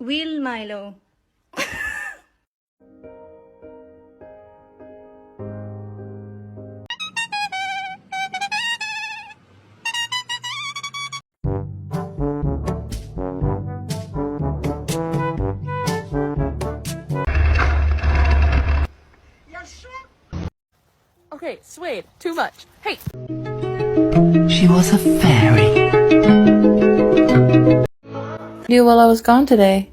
Will Milo. Okay, Suede, too much. Hey! She was a fairy. You while I was gone today.